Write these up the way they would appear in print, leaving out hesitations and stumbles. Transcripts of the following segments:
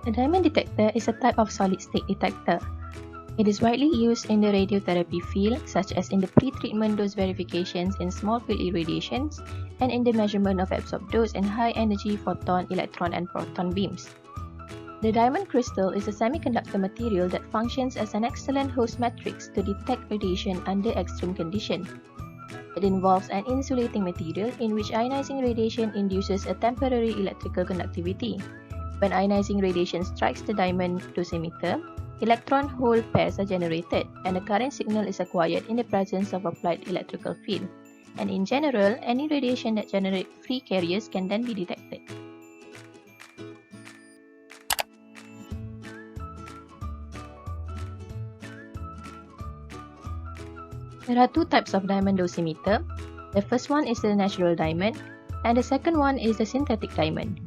A diamond detector is a type of solid-state detector. It is widely used in the radiotherapy field, such as in the pre-treatment dose verifications in small-field irradiations and in the measurement of absorbed dose and high-energy photon, electron, and proton beams. The diamond crystal is a semiconductor material that functions as an excellent host matrix to detect radiation under extreme conditions. It involves an insulating material in which ionizing radiation induces a temporary electrical conductivity. When ionizing radiation strikes the diamond dosimeter, electron-hole pairs are generated, and a current signal is acquired in the presence of applied electrical field. And in general, any radiation that generates free carriers can then be detected. There are two types of diamond dosimeter. The first one is the natural diamond, and the second one is the synthetic diamond.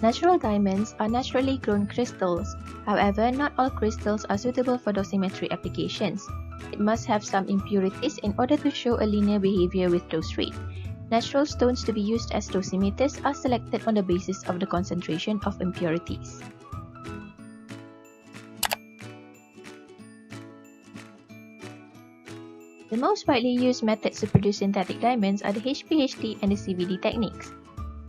Natural diamonds are naturally grown crystals. However, not all crystals are suitable for dosimetry applications. It must have some impurities in order to show a linear behavior with dose rate. Natural stones to be used as dosimeters are selected on the basis of the concentration of impurities. The most widely used methods to produce synthetic diamonds are the HPHT and the CVD techniques.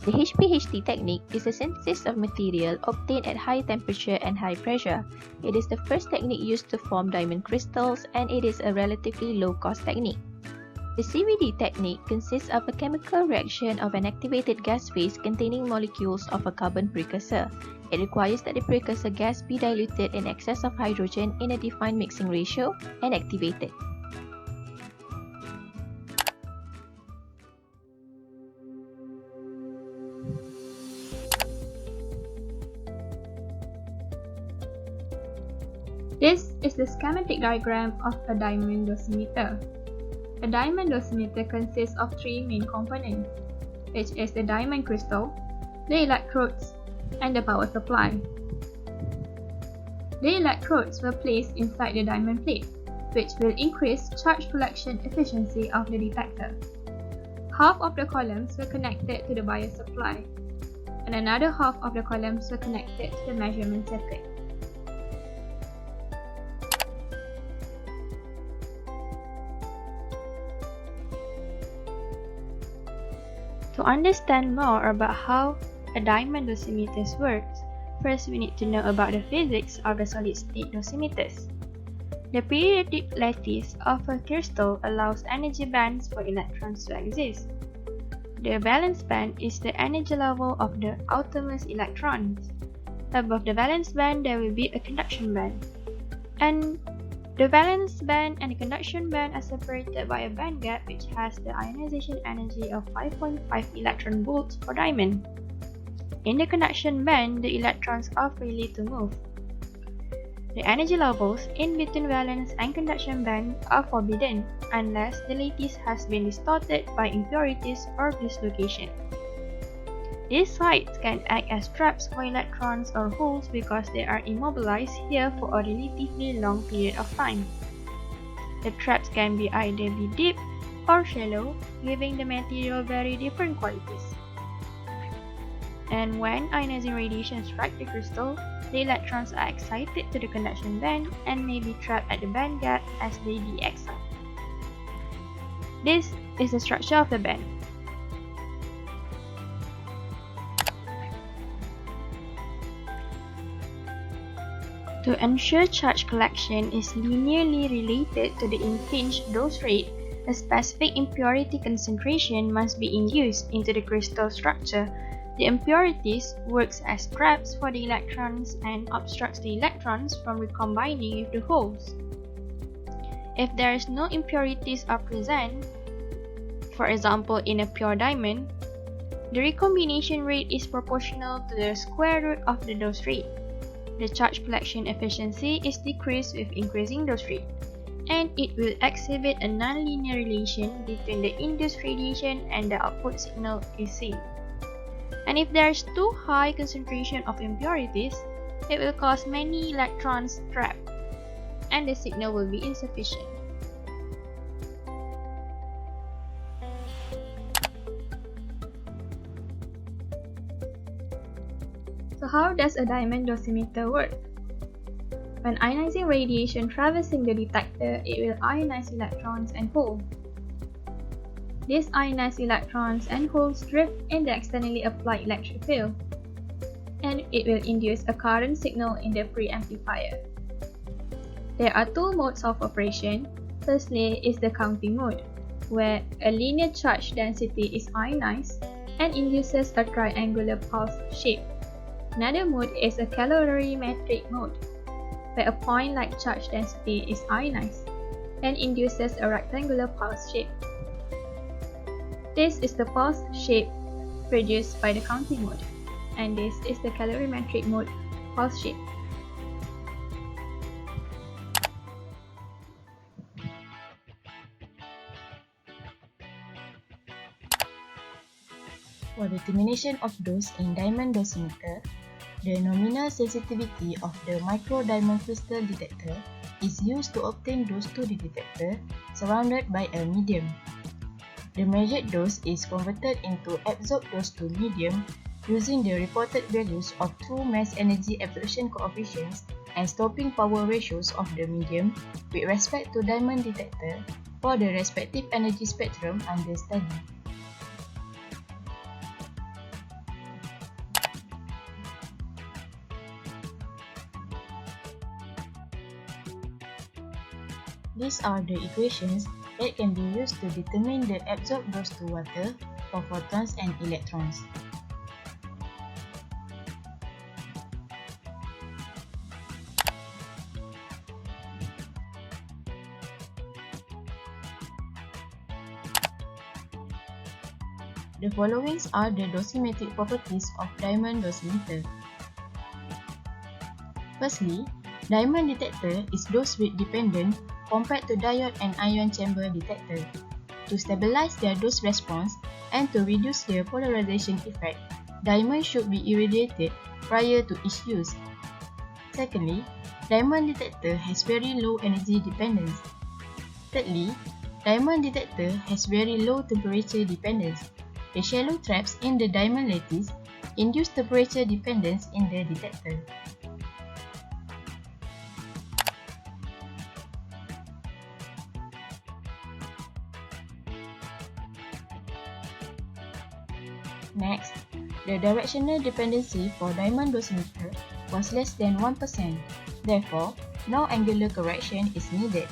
The HPHT technique is a synthesis of material obtained at high temperature and high pressure. It is the first technique used to form diamond crystals, and it is a relatively low-cost technique. The CVD technique consists of a chemical reaction of an activated gas phase containing molecules of a carbon precursor. It requires that the precursor gas be diluted in excess of hydrogen in a defined mixing ratio and activated. This is the schematic diagram of a diamond dosimeter. A diamond dosimeter consists of three main components, which is the diamond crystal, the electrodes, and the power supply. The electrodes were placed inside the diamond plate, which will increase charge collection efficiency of the detector. Half of the columns were connected to the bias supply, and another half of the columns were connected to the measurement circuit. To understand more about how a diamond dosimeter works, first we need to know about the physics of the solid-state dosimeters. The periodic lattice of a crystal allows energy bands for electrons to exist. The valence band is the energy level of the outermost electrons. Above the valence band, there will be a conduction band. And the valence band and the conduction band are separated by a band gap which has the ionization energy of 5.5 electron volts per diamond. In the conduction band, the electrons are freely to move. The energy levels in between valence and conduction band are forbidden unless the lattice has been distorted by impurities or dislocation. These sites can act as traps for electrons or holes because they are immobilized here for a relatively long period of time. The traps can be either deep or shallow, giving the material very different qualities. And when ionizing radiation strikes the crystal, the electrons are excited to the conduction band and may be trapped at the band gap as they de-excite. This is the structure of the band. To ensure charge collection is linearly related to the impinged dose rate, a specific impurity concentration must be induced into the crystal structure. The impurities works as traps for the electrons and obstructs the electrons from recombining with the holes. If there is no impurities are present, for example in a pure diamond, the recombination rate is proportional to the square root of the dose rate. The charge collection efficiency is decreased with increasing dose rate, and it will exhibit a nonlinear relation between the induced radiation and the output signal is seen. And if there is too high concentration of impurities, it will cause many electrons trapped, and the signal will be insufficient. How does a diamond dosimeter work? When ionizing radiation traversing the detector, it will ionize electrons and holes. These ionized electrons and holes drift in the externally applied electric field, and it will induce a current signal in the preamplifier. There are two modes of operation. Firstly is the counting mode, where a linear charge density is ionized and induces a triangular pulse shape. Another mode is a calorimetric mode, where a point-like charge density is ionized and induces a rectangular pulse shape. This is the pulse shape produced by the counting mode, and this is the calorimetric mode pulse shape. For determination of dose in diamond dosimeter, the nominal sensitivity of the micro diamond crystal detector is used to obtain dose to the detector surrounded by a medium. The measured dose is converted into absorbed dose to medium using the reported values of two mass energy absorption coefficients and stopping power ratios of the medium with respect to diamond detector for the respective energy spectrum under study. These are the equations that can be used to determine the absorbed dose to water for photons and electrons. The following are the dosimetric properties of diamond dosimeter. Firstly, diamond detector is dose rate dependent compared to diode and ion chamber detector. To stabilize their dose response and to reduce their polarization effect, diamond should be irradiated prior to each use. Secondly, diamond detector has very low energy dependence. Thirdly, diamond detector has very low temperature dependence. The shallow traps in the diamond lattice induce temperature dependence in the detector. Next, the directional dependency for diamond dosimeter was less than 1%. Therefore, no angular correction is needed.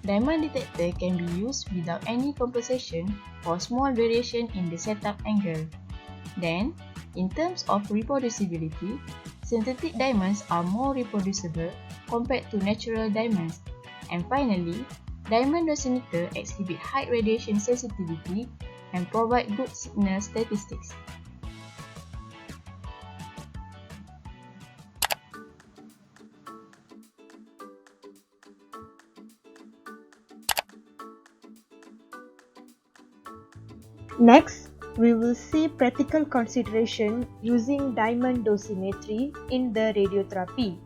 Diamond detector can be used without any compensation for small variation in the setup angle. Then, in terms of reproducibility, synthetic diamonds are more reproducible compared to natural diamonds. And finally, diamond dosimeter exhibit high radiation sensitivity and provide good signal statistics. Next, we will see practical consideration using diamond dosimetry in the radiotherapy.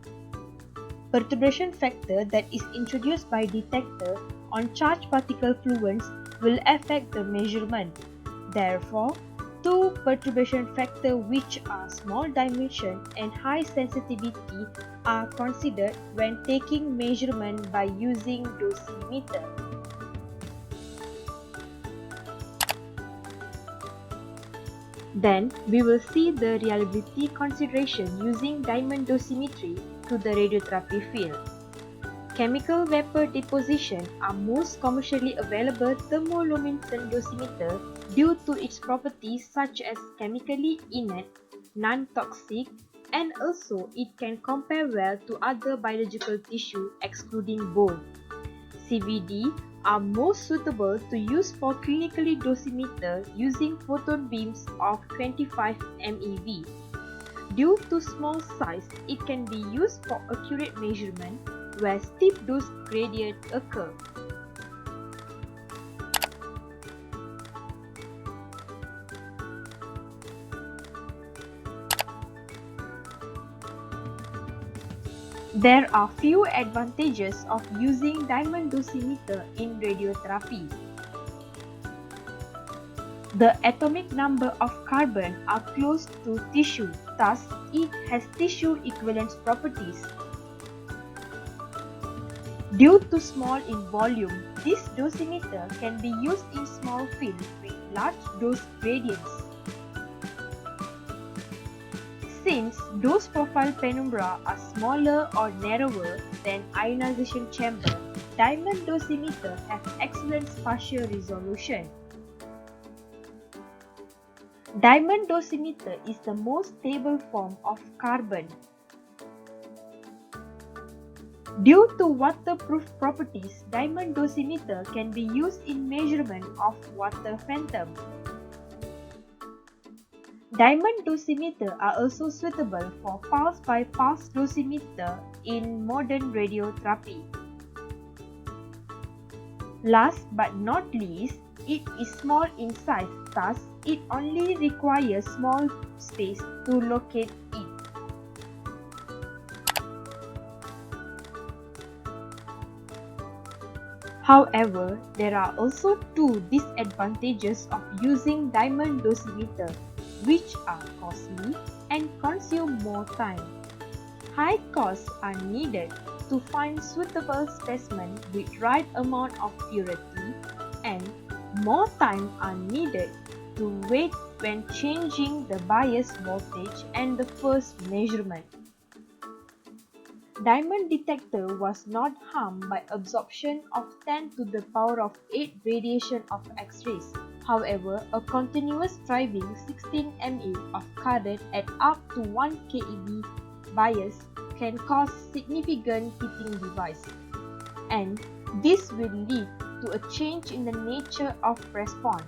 Perturbation factor that is introduced by detector on charged particle fluents will affect the measurement. Therefore, two perturbation factors which are small dimension and high sensitivity are considered when taking measurement by using dosimeter. Then, we will see the reliability consideration using diamond dosimetry to the radiotherapy field. Chemical vapor deposition are most commercially available thermoluminescent dosimeter due to its properties such as chemically inert, non-toxic, and also it can compare well to other biological tissue excluding bone. CVD are most suitable to use for clinically dosimeter using photon beams of 25 MeV. Due to small size, it can be used for accurate measurement where steep dose gradient occur. There are few advantages of using diamond dosimeter in radiotherapy. The atomic number of carbon are close to tissue, thus it has tissue equivalence properties. Due to small in volume, this dosimeter can be used in small field with large dose gradients. Since dose profile penumbra are smaller or narrower than ionization chamber, diamond dosimeter have excellent spatial resolution. Diamond dosimeter is the most stable form of carbon. Due to waterproof properties, diamond dosimeter can be used in measurement of water phantom. Diamond dosimeter are also suitable for pulse by pulse dosimeter in modern radiotherapy. Last but not least, it is small in size, thus it only requires small space to locate it. However, there are also two disadvantages of using diamond dosimeter, which are costly and consume more time. High costs are needed to find suitable specimen with right amount of purity, and more time are needed to wait when changing the bias voltage and the first measurement. Diamond detector was not harmed by absorption of 10 to the power of 8 radiation of X-rays. However, a continuous driving 16 mA of current at up to 1 keV bias can cause significant heating device, and this will lead to a change in the nature of response.